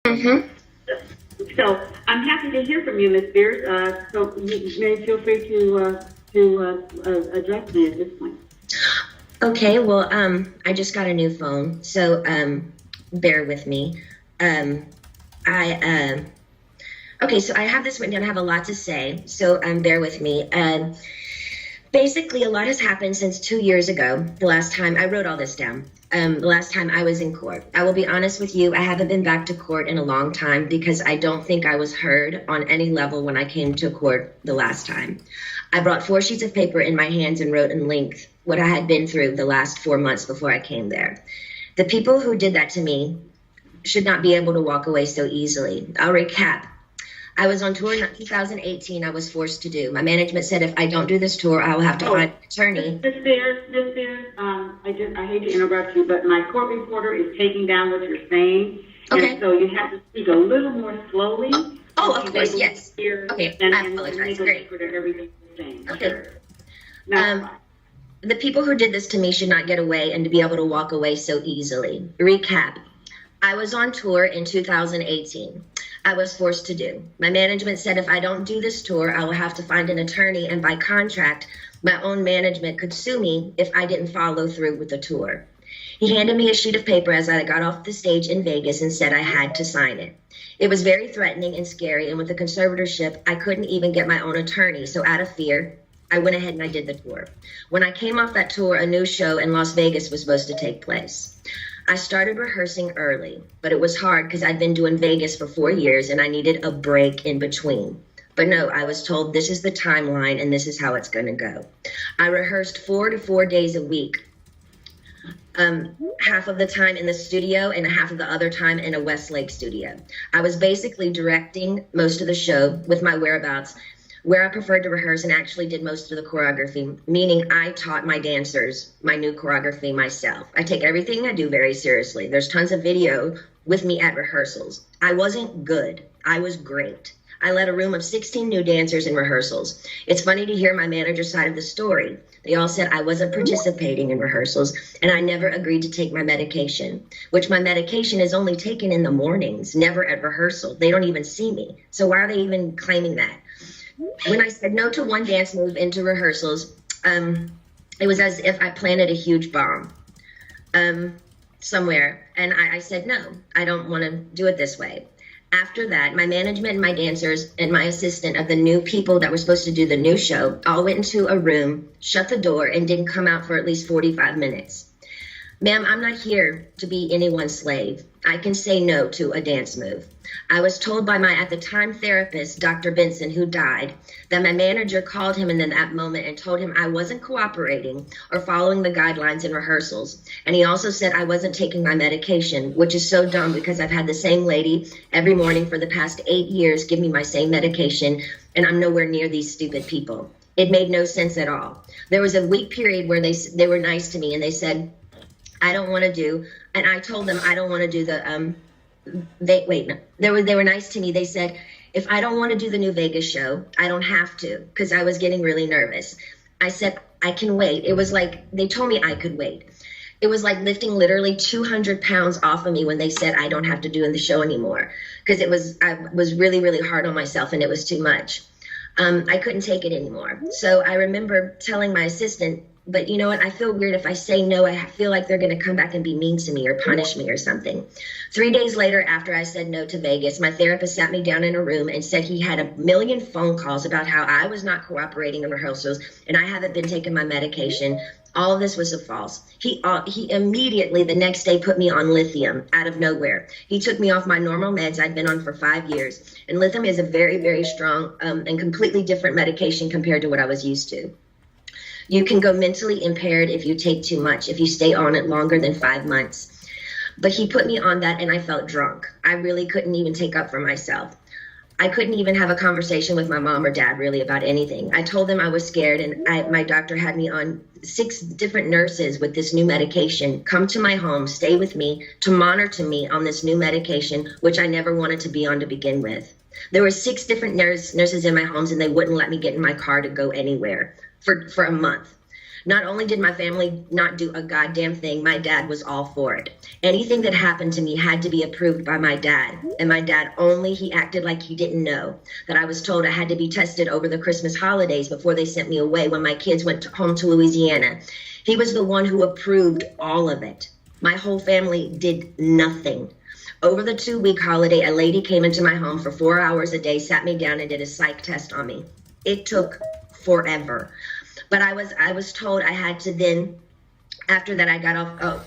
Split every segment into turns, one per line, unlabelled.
Mm-hmm.
So I'm happy to hear from you, Ms. Beers. So you may feel free to address me at this point.
Okay, well, I just got a new phone, so bear with me. I okay, so I have this written down. I have a lot to say, so bear with me. Basically, a lot has happened since 2 years ago. The last time I wrote all this down. The last time I was in court. I will be honest with you, I haven't been back to court in a long time because I don't think I was heard on any level when I came to court the last time. I brought 4 sheets of paper in my hands and wrote in length what I had been through the last 4 months before I came there. The people who did that to me should not be able to walk away so easily. I'll recap. I was on tour in 2018. I was forced to do. My management said if I don't do this tour, I will have to find an attorney.
Ms. Beers, I hate to interrupt you, but my court reporter is taking down what you're saying.
Okay.
And so you have to speak a little more slowly.
Oh, of course, yes. Okay, I apologize. Great.
Everything you're saying.
Okay.
Sure. Now,
The people who did this to me should not get away and to be able to walk away so easily. Recap. I was on tour in 2018. I was forced to do. My management said if I don't do this tour, I will have to find an attorney, and by contract, my own management could sue me if I didn't follow through with the tour. He handed me a sheet of paper as I got off the stage in Vegas and said I had to sign it. It was very threatening and scary, and with the conservatorship, I couldn't even get my own attorney, so out of fear, I went ahead and I did the tour. When I came off that tour, a new show in Las Vegas was supposed to take place. I started rehearsing early, but it was hard because I'd been doing Vegas for 4 years and I needed a break in between. But no, I was told this is the timeline and this is how it's going to go. I rehearsed 4 to 4 days a week, half of the time in the studio and half of the other time in a Westlake studio. I was basically directing most of the show with my whereabouts, where I preferred to rehearse, and actually did most of the choreography, meaning I taught my dancers my new choreography myself. I take everything I do very seriously. There's tons of video with me at rehearsals. I wasn't good. I was great. I led a room of 16 new dancers in rehearsals. It's funny to hear my manager's side of the story. They all said I wasn't participating in rehearsals, and I never agreed to take my medication, which my medication is only taken in the mornings, never at rehearsal. They don't even see me. So why are they even claiming that? When I said no to one dance move into rehearsals, it was as if I planted a huge bomb somewhere. And I said, no, I don't want to do it this way. After that, my management and my dancers and my assistant of the new people that were supposed to do the new show all went into a room, shut the door, and didn't come out for at least 45 minutes. Ma'am, I'm not here to be anyone's slave. I can say no to a dance move. I was told by my, at the time, therapist, Dr. Benson, who died, that my manager called him in that moment and told him I wasn't cooperating or following the guidelines in rehearsals. And he also said I wasn't taking my medication, which is so dumb because I've had the same lady every morning for the past 8 years give me my same medication, and I'm nowhere near these stupid people. It made no sense at all. There was a week period where they were nice to me and they said, I don't want to do, and I told them I don't want to do the, they were nice to me. They said, if I don't want to do the new Vegas show, I don't have to, because I was getting really nervous. I said, I can wait. It was like, they told me I could wait. It was like lifting literally 200 pounds off of me when they said I don't have to do the show anymore, because I was really, really hard on myself and it was too much. I couldn't take it anymore. So I remember telling my assistant, but you know what? I feel weird if I say no. I feel like they're going to come back and be mean to me or punish me or something. 3 days later, after I said no to Vegas, my therapist sat me down in a room and said he had a million phone calls about how I was not cooperating in rehearsals and I haven't been taking my medication. All of this was a false. He immediately the next day put me on lithium out of nowhere. He took me off my normal meds I'd been on for 5 years. And lithium is a very, very strong and completely different medication compared to what I was used to. You can go mentally impaired if you take too much, if you stay on it longer than 5 months. But he put me on that and I felt drunk. I really couldn't even take up for myself. I couldn't even have a conversation with my mom or dad really about anything. I told them I was scared and my doctor had me on 6 different nurses with this new medication come to my home, stay with me, to monitor me on this new medication, which I never wanted to be on to begin with. There were 6 different nurses in my homes and they wouldn't let me get in my car to go anywhere for a month. Not only did my family not do a goddamn thing, my dad was all for it. Anything that happened to me had to be approved by my dad. And my dad only, he acted like he didn't know that I was told I had to be tested over the Christmas holidays before they sent me away when my kids went home to Louisiana. He was the one who approved all of it. My whole family did nothing. Over the 2-week holiday, a lady came into my home for 4 hours a day, sat me down and did a psych test on me. It took forever. But I was told I had to then, after that I got off,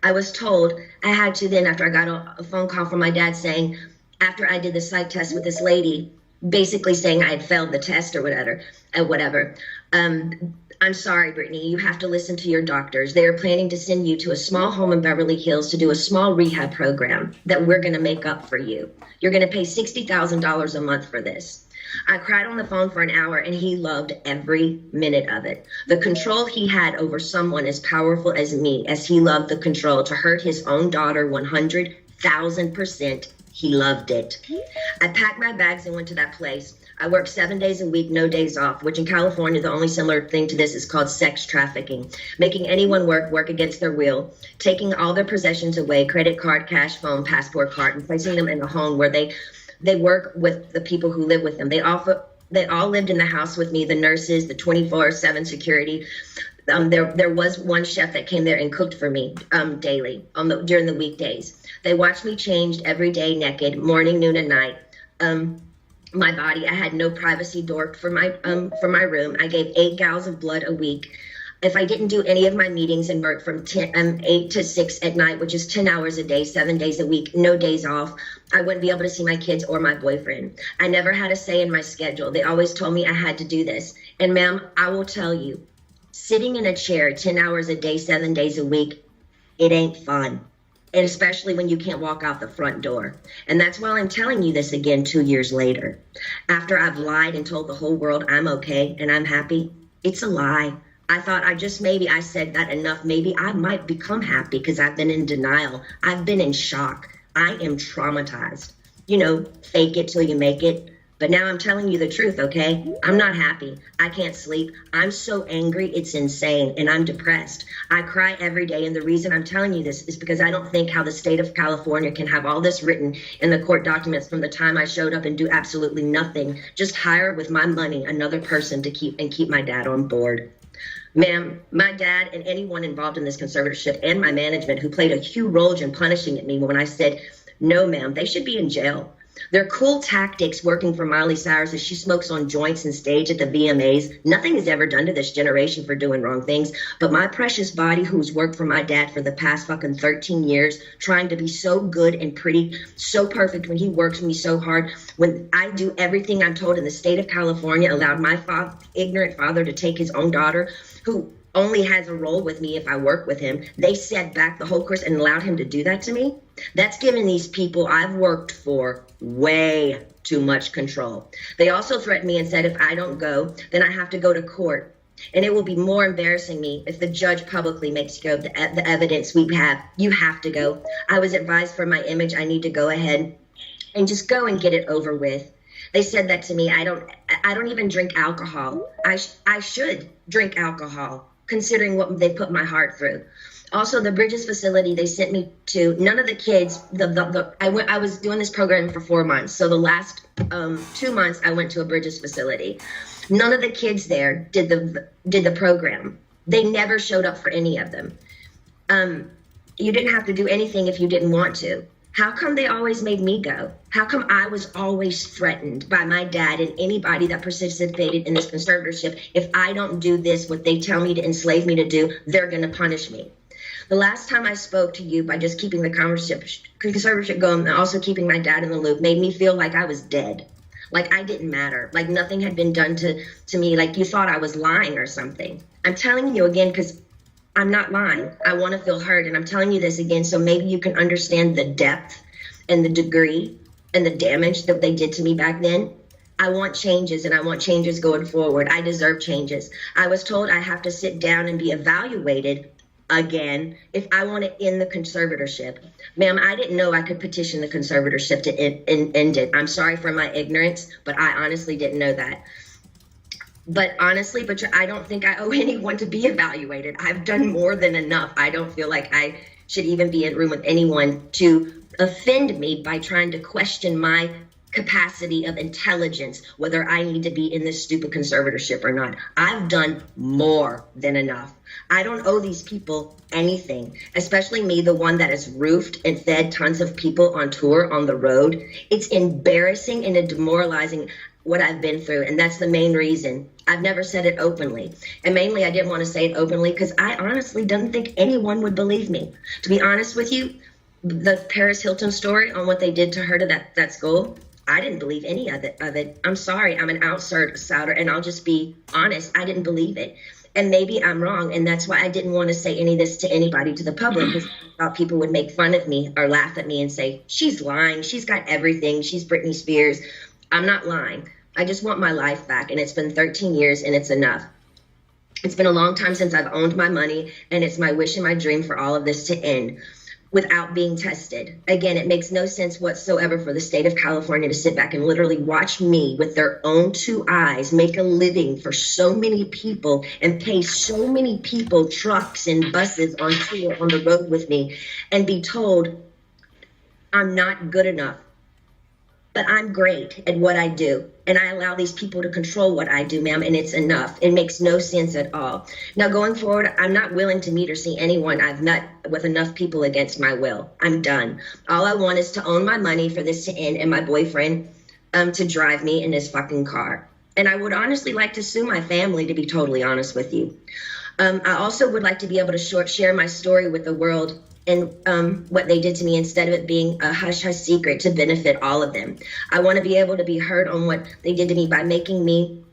I was told I had to then, after I got a phone call from my dad saying, after I did the psych test with this lady, basically saying I had failed the test or whatever. I'm sorry, Britney, you have to listen to your doctors. They are planning to send you to a small home in Beverly Hills to do a small rehab program that we're going to make up for you. You're going to pay $60,000 a month for this. I cried on the phone for an hour and he loved every minute of it. The control he had over someone as powerful as me, as he loved the control to hurt his own daughter 100,000%, he loved it. I packed my bags and went to that place. I worked 7 days a week, no days off, which in California, the only similar thing to this is called sex trafficking, making anyone work against their will, taking all their possessions away, credit card, cash, phone, passport card, and placing them in a home where they work with the people who live with them. They all lived in the house with me, the nurses, the 24/7 security. There was one chef that came there and cooked for me daily during the weekdays. They watched me changed every day, naked, morning, noon, and night. My body, I had no privacy door for my room. I gave 8 gallons of blood a week. If I didn't do any of my meetings and work from 8 to 6 at night, which is 10 hours a day, 7 days a week, no days off, I wouldn't be able to see my kids or my boyfriend. I never had a say in my schedule. They always told me I had to do this. And ma'am, I will tell you, sitting in a chair 10 hours a day, 7 days a week, it ain't fun. And especially when you can't walk out the front door. And that's why I'm telling you this again 2 years later. After I've lied and told the whole world I'm okay and I'm happy, it's a lie. I thought maybe I said that enough. Maybe I might become happy because I've been in denial. I've been in shock. I am traumatized. Fake it till you make it. But now I'm telling you the truth, okay? I'm not happy. I can't sleep. I'm so angry, it's insane, and I'm depressed. I cry every day, and the reason I'm telling you this is because I don't think how the state of California can have all this written in the court documents from the time I showed up and do absolutely nothing, just hire with my money another person to keep my dad on board. Ma'am, my dad and anyone involved in this conservatorship and my management who played a huge role in punishing at me when I said, no, ma'am, they should be in jail. Their cool tactics working for Miley Cyrus as she smokes on joints and stage at the VMAs. Nothing is ever done to this generation for doing wrong things. But my precious body, who's worked for my dad for the past fucking 13 years, trying to be so good and pretty, so perfect when he works me so hard, when I do everything I'm told in the state of California, allowed my ignorant father to take his own daughter, who only has a role with me if I work with him. They set back the whole course and allowed him to do that to me. That's given these people I've worked for way too much control. They also threatened me and said if I don't go, then I have to go to court. And it will be more embarrassing me if the judge publicly makes you go the evidence we have. You have to go. I was advised for my image, I need to go ahead and just go and get it over with. They said that to me. I don't even drink alcohol. I should drink alcohol, considering what they put my heart through. Also, the Bridges facility they sent me to, none of the kids, I was doing this program for 4 months. So the last 2 months I went to a Bridges facility. None of the kids there did the program. They never showed up for any of them. You didn't have to do anything if you didn't want to. How come they always made me go? How come I was always threatened by my dad and anybody that participated in this conservatorship? If I don't do this, what they tell me to enslave me to do, they're going to punish me. The last time I spoke to you by just keeping the conservatorship going and also keeping my dad in the loop made me feel like I was dead. Like I didn't matter. Like nothing had been done to me. Like you thought I was lying or something. I'm telling you again because I'm not lying. I want to feel heard. And I'm telling you this again so maybe you can understand the depth and the degree and the damage that they did to me back then. I want changes and I want changes going forward. I deserve changes. I was told I have to sit down and be evaluated again if I want to end the conservatorship. Ma'am, I didn't know I could petition the conservatorship to end it. I'm sorry for my ignorance, but I honestly didn't know that. But honestly, but I don't think I owe anyone to be evaluated. I've done more than enough. I don't feel like I should even be in a room with anyone to offend me by trying to question my capacity of intelligence, whether I need to be in this stupid conservatorship or not. I've done more than enough. I don't owe these people anything, especially me, the one that has roofed and fed tons of people on tour on the road. It's embarrassing and demoralizing what I've been through, and that's the main reason. I've never said it openly, and mainly I didn't want to say it openly because I honestly didn't think anyone would believe me. To be honest with you, the Paris Hilton story on what they did to her to that school, I didn't believe any of it. I'm sorry, I'm an outsider, and I'll just be honest. I didn't believe it. And maybe I'm wrong, and that's why I didn't want to say any of this to anybody, to the public, because I thought people would make fun of me or laugh at me and say, she's lying, she's got everything, she's Britney Spears. I'm not lying. I just want my life back, and it's been 13 years, and it's enough. It's been a long time since I've owned my money, and it's my wish and my dream for all of this to end without being tested. Again, it makes no sense whatsoever for the state of California to sit back and literally watch me with their own two eyes make a living for so many people and pay so many people trucks and buses on tour on the road with me and be told I'm not good enough. But I'm great at what I do, and I allow these people to control what I do, ma'am, and it's enough. It makes no sense at all. Now, going forward, I'm not willing to meet or see anyone I've met with enough people against my will. I'm done. All I want is to own my money for this to end and my boyfriend to drive me in his fucking car. And I would honestly like to sue my family, to be totally honest with you. I also would like to be able to share my story with the world and what they did to me instead of it being a hush-hush secret to benefit all of them. I want to be able to be heard on what they did to me by making me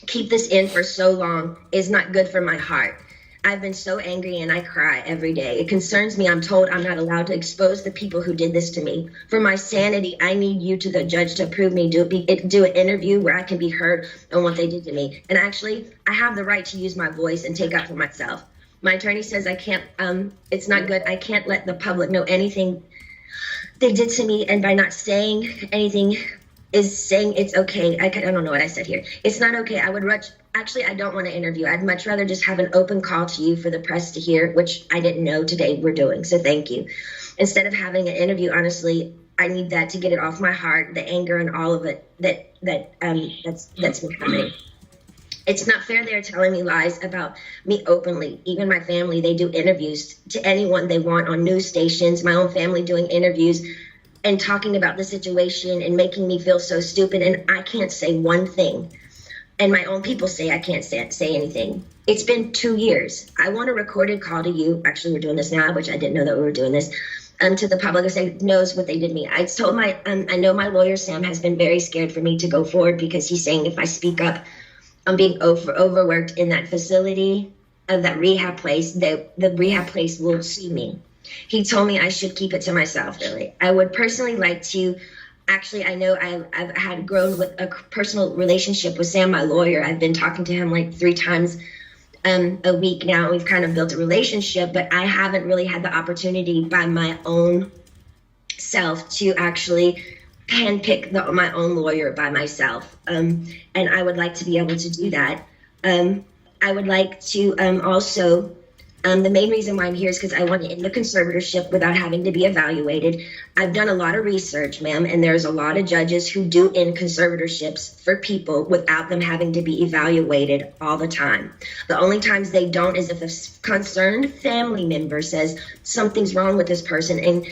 keep this in for so long is not good for my heart. I've been so angry and I cry every day. It concerns me. I'm told I'm not allowed to expose the people who did this to me. For my sanity, I need you to the judge to approve me, do an interview where I can be heard on what they did to me. And actually, I have the right to use my voice and take up for myself. My attorney says I can't, it's not good. I can't let the public know anything they did to me. And by not saying anything is saying it's okay. I don't know what I said here. It's not okay. I don't want to interview. I'd much rather just have an open call to you for the press to hear, which I didn't know today we're doing. So thank you. Instead of having an interview, honestly, I need that to get it off my heart, the anger and all of it that's been happening. It's not fair they're telling me lies about me openly. Even my family, they do interviews to anyone they want on news stations, my own family doing interviews and talking about the situation and making me feel so stupid. And I can't say one thing. And my own people say I can't say anything. It's been 2 years. I want a recorded call to you. Actually, we're doing this now, which I didn't know that we were doing this. To the public who knows what they did to me. I told I know my lawyer, Sam, has been very scared for me to go forward because he's saying if I speak up, I'm being overworked in that facility of that rehab place, the rehab place will sue me. He told me I should keep it to myself, really. I would personally like to, actually, I know I've had grown with a personal relationship with Sam, my lawyer. I've been talking to him like 3 times a week now. We've kind of built a relationship, but I haven't really had the opportunity by my own self to actually handpick my own lawyer by myself. And I would like to be able to do that. I would like to also, the main reason why I'm here is because I want to end the conservatorship without having to be evaluated. I've done a lot of research, ma'am, and there's a lot of judges who do end conservatorships for people without them having to be evaluated all the time. The only times they don't is if a concerned family member says something's wrong with this person and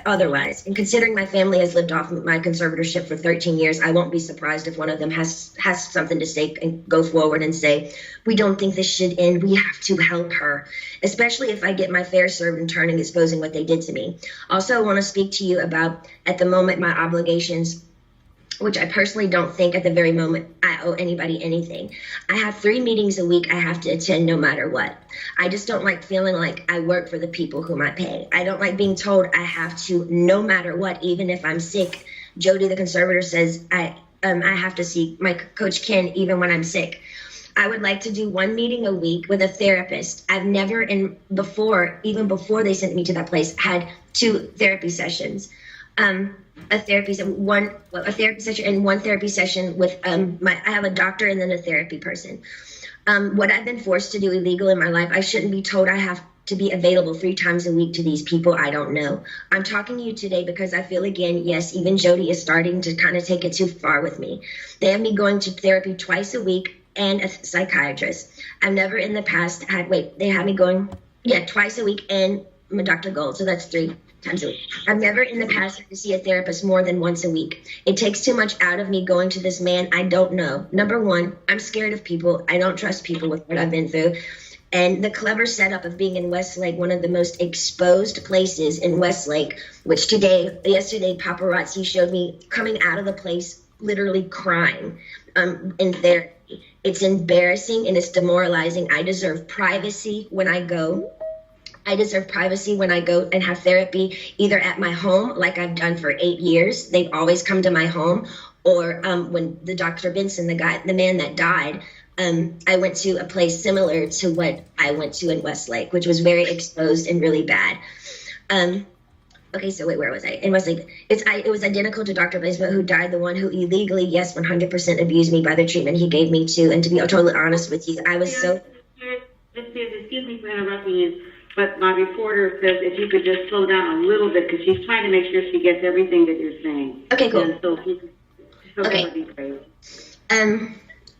otherwise. And considering my family has lived off my conservatorship for 13 years, I won't be surprised if one of them has something to say and go forward and say, we don't think this should end. We have to help her, especially if I get my fair served in turning exposing what they did to me. Also, I want to speak to you about, at the moment, my obligations, which I personally don't think at the very moment I owe anybody anything. I have 3 meetings a week I have to attend no matter what. I just don't like feeling like I work for the people whom I pay. I don't like being told I have to, no matter what, even if I'm sick. Jody, the conservator, says I have to see my coach Ken even when I'm sick. I would like to do 1 meeting a week with a therapist. I've never, even before they sent me to that place, had 2 therapy sessions. A therapy session and one therapy session with I have a doctor and then a therapy person. What I've been forced to do illegal in my life, I shouldn't be told I have to be available 3 times a week to these people I don't know. I'm talking to you today because I feel again, yes, even Jody is starting to kind of take it too far with me. They have me going to therapy twice a week and a psychiatrist. I've never in the past they have me going, twice a week and I'm Dr. Gold, so that's 3 times a week. I've never in the past had to see a therapist more than once a week. It takes too much out of me going to this man I don't know. Number one, I'm scared of people. I don't trust people with what I've been through. And the clever setup of being in Westlake, one of the most exposed places in Westlake, which yesterday, paparazzi showed me coming out of the place literally crying in therapy. It's embarrassing and it's demoralizing. I deserve privacy when I go. I deserve privacy when I go and have therapy, either at my home, like I've done for 8 years. They've always come to my home. Or when the Dr. Benson, the man that died, I went to a place similar to what I went to in Westlake, which was very exposed and really bad. Okay, so wait, where was I? In Westlake, it was identical to Dr. Benson, who died, the one who illegally, 100% abused me by the treatment he gave me too. And to be totally honest with you, I was so...
Excuse me for interrupting you, but my reporter says if you could just slow down a little bit, because she's trying to make sure she gets everything that you're saying.
Okay, cool.
And so that would be great.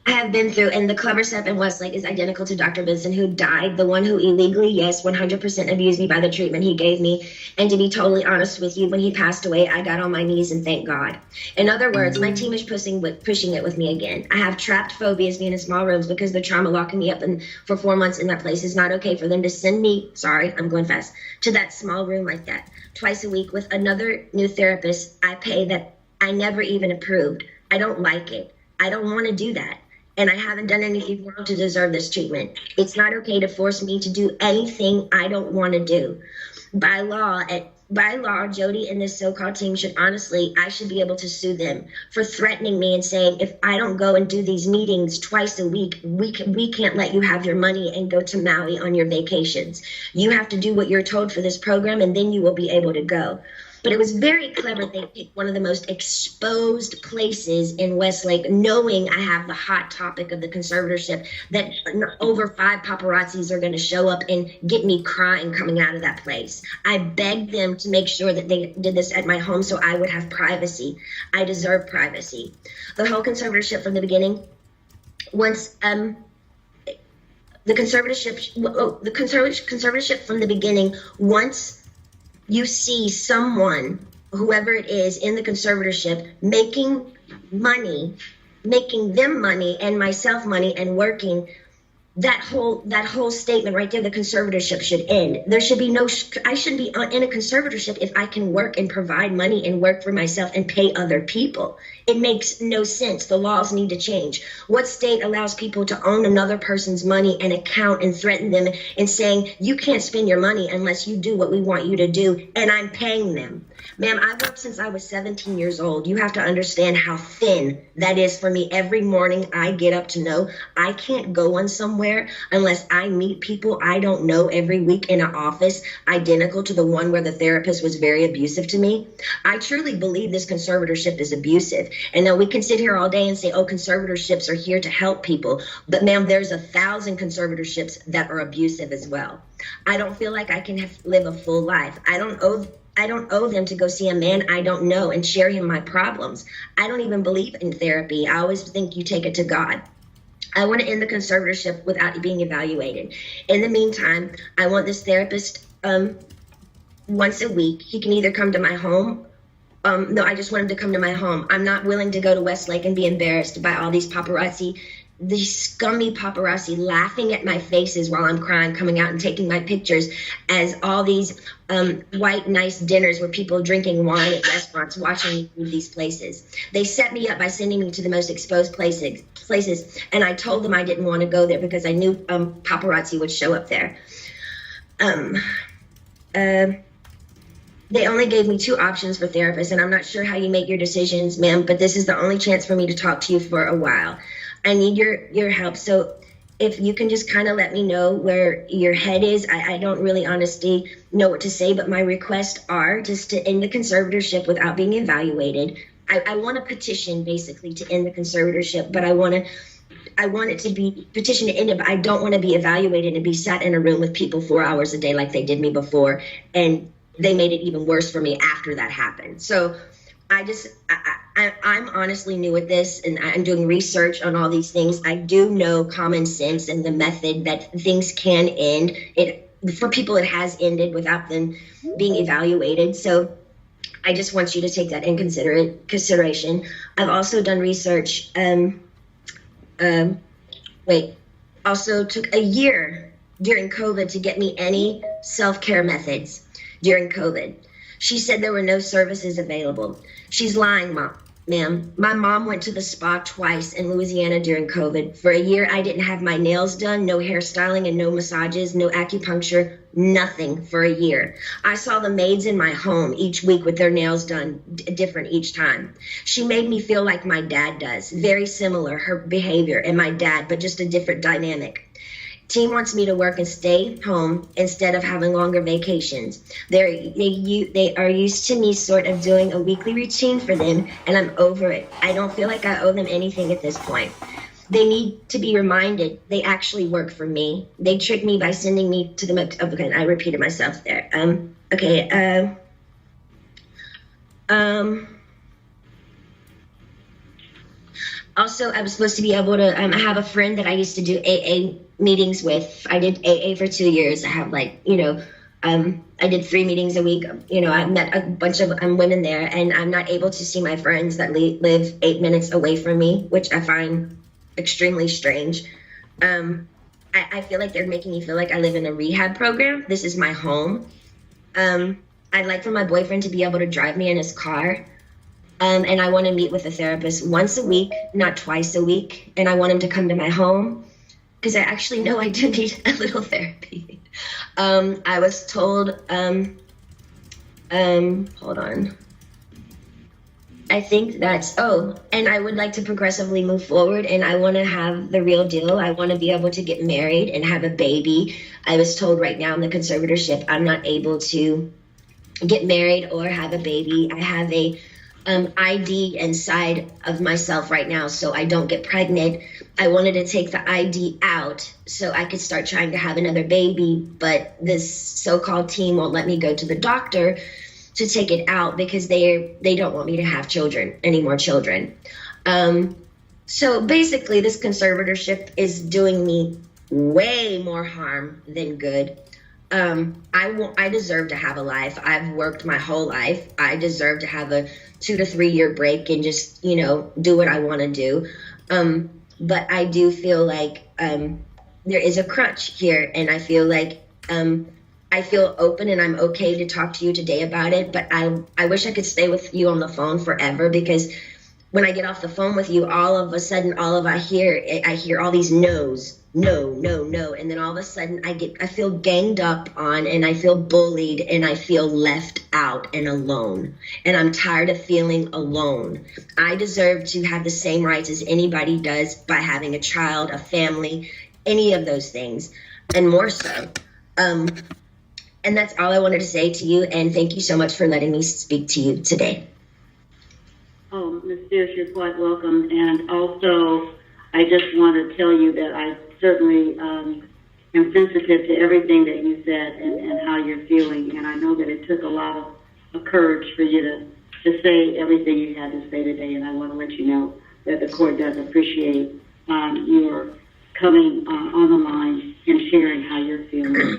I have been through, and the clever step in Westlake is identical to Dr. Benson, who died, the one who illegally, 100% abused me by the treatment he gave me. And to be totally honest with you, when he passed away, I got on my knees and thanked God. In other words, my team is pushing it with me again. I have trapped phobias being in small rooms because the trauma locking me up for 4 months in that place. Is not okay for them to send me, sorry, I'm going fast, to that small room like that twice a week with another new therapist I pay that I never even approved. I don't like it. I don't want to do that. And I haven't done anything wrong to deserve this treatment. It's not okay to force me to do anything I don't want to do. By law, Jody and this so-called team I should be able to sue them for threatening me and saying, if I don't go and do these meetings twice a week, we can't let you have your money and go to Maui on your vacations. You have to do what you're told for this program, and then you will be able to go. But it was very clever. They picked one of the most exposed places in Westlake, knowing I have the hot topic of the conservatorship, that over 5 paparazzis are going to show up and get me crying coming out of that place. I begged them to make sure that they did this at my home so I would have privacy. I deserve privacy. The whole conservatorship from the beginning, once the conservatorship from the beginning, once you see someone, whoever it is in the conservatorship, making them money and myself money and working, that whole statement right there, the conservatorship should end. There should be I shouldn't be in a conservatorship if I can work and provide money and work for myself and pay other people. It makes no sense. The laws need to change. What state allows people to own another person's money and account and threaten them and saying, you can't spend your money unless you do what we want you to do, and I'm paying them? Ma'am, I've worked since I was 17 years old. You have to understand how thin that is for me. Every morning I get up to know I can't go on somewhere unless I meet people I don't know every week in an office identical to the one where the therapist was very abusive to me. I truly believe this conservatorship is abusive. And then we can sit here all day and say, oh, conservatorships are here to help people. But ma'am, there's 1,000 conservatorships that are abusive as well. I don't feel like I can live a full life. I don't owe them to go see a man I don't know and share him my problems. I don't even believe in therapy. I always think you take it to God. I want to end the conservatorship without being evaluated. In the meantime, I want this therapist once a week. He can either come to my home. No, I just want him to come to my home. I'm not willing to go to Westlake and be embarrassed by all these paparazzi, these scummy paparazzi laughing at my faces while I'm crying, coming out and taking my pictures as all these white, nice dinners where people drinking wine at restaurants, watching me through these places. They set me up by sending me to the most exposed places, and I told them I didn't want to go there because I knew paparazzi would show up there. They only gave me 2 options for therapists, and I'm not sure how you make your decisions, ma'am, but this is the only chance for me to talk to you for a while. I need your help. So if you can just kind of let me know where your head is. I don't really honestly know what to say, but my requests are just to end the conservatorship without being evaluated. I want a petition basically to end the conservatorship, but I want it to be petition to end it, but I don't want to be evaluated and be sat in a room with people 4 hours a day like they did me before. And they made it even worse for me after that happened. So I'm honestly new at this, and I'm doing research on all these things. I do know common sense and the method that things can end. For people, it has ended without them being evaluated. So I just want you to take that in consideration. I've also done research. Also took a year during COVID to get me any self-care methods during COVID. She said there were no services available. She's lying, ma'am. My mom went to the spa twice in Louisiana during COVID. For a year, I didn't have my nails done, no hairstyling and no massages, no acupuncture, nothing for a year. I saw the maids in my home each week with their nails done different each time. She made me feel like my dad does, very similar, her behavior and my dad, but just a different dynamic. Team wants me to work and stay home instead of having longer vacations. They are used to me sort of doing a weekly routine for them, and I'm over it. I don't feel like I owe them anything at this point. They need to be reminded they actually work for me. They tricked me by sending me to the, okay, I repeated myself there. Also, I was supposed to be able to, I have a friend that I used to do AA meetings with. I did AA for 2 years. I have I did 3 meetings a week. I met a bunch of women there, and I'm not able to see my friends that live 8 minutes away from me, which I find extremely strange. I feel like they're making me feel like I live in a rehab program. This is my home. I'd like for my boyfriend to be able to drive me in his car. And I want to meet with a therapist once a week, not twice a week. And I want him to come to my home because I actually know I do need a little therapy. I was told, hold on. I think and I would like to progressively move forward, and I want to have the real deal. I want to be able to get married and have a baby. I was told right now in the conservatorship, I'm not able to get married or have a baby. I have a ID inside of myself right now, so I don't get pregnant. I wanted to take the ID out so I could start trying to have another baby, but this so-called team won't let me go to the doctor to take it out because they don't want me to have any more children. So basically, this conservatorship is doing me way more harm than good. I deserve to have a life. I've worked my whole life. I deserve to have a 2 to 3 year break and just, do what I want to do. But I do feel like there is a crutch here, and I feel like I feel open and I'm okay to talk to you today about it. But I wish I could stay with you on the phone forever, because when I get off the phone with you, all of a sudden, I hear all these no's. No, no, no. And then all of a sudden I feel ganged up on, and I feel bullied, and I feel left out and alone. And I'm tired of feeling alone. I deserve to have the same rights as anybody does by having a child, a family, any of those things, and more so. And that's all I wanted to say to you. And thank you so much for letting me speak to you today.
Oh, Ms. Spears, you're quite welcome. And also, I just want to tell you that I certainly am sensitive to everything that you said and how you're feeling. And I know that it took a lot of courage for you to say everything you had to say today. And I want to let you know that the court does appreciate your coming on the line and sharing how you're feeling.